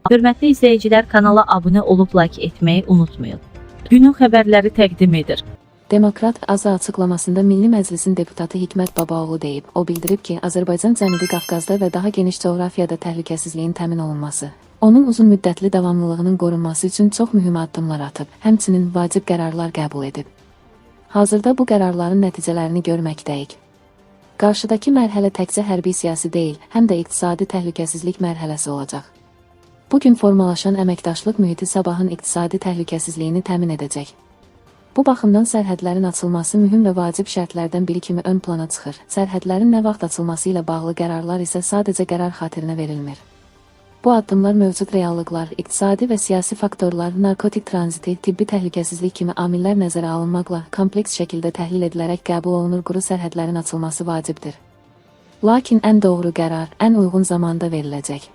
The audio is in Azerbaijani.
Hörmətli izləyicilər, kanala abunə olub like etməyi unutmayın. Günün xəbərləri təqdim edir. Demokrat Azra açıqlamasında Milli Məclisin deputatı Hikmət Babaoğlu deyib. O bildirib ki, Azərbaycan Cənubi Qafqazda və daha geniş coğrafiyada təhlükəsizliyin təmin olunması, onun uzun müddətli davamlılığının qorunması üçün çox mühüm addımlar atıb, həmçinin vacib qərarlar qəbul edib. Hazırda bu qərarların nəticələrini görməkdəyik. Qarşıdakı mərhələ təkcə hərbi siyasi deyil, həm də iqtisadi təhlükəsizlik mərhələsi olacaq. Bugün formalaşan əməkdaşlıq mühiti sabahın iqtisadi təhlükəsizliyini təmin edəcək. Bu baxımdan sərhədlərin açılması mühüm və vacib şərtlərdən biri kimi ön plana çıxır. Sərhədlərin nə vaxt açılması ilə bağlı qərarlar isə sadəcə qərar xatirinə verilmir. Bu addımlar mövcud reallıqlar, iqtisadi və siyasi faktorlar, narkotik tranziti, tibbi təhlükəsizlik kimi amillər nəzərə alınmaqla kompleks şəkildə təhlil edilərək qəbul olunur. Quru sərhədlərin açılması vacibdir. Lakin ən doğru qərar ən uyğun zamanda veriləcək.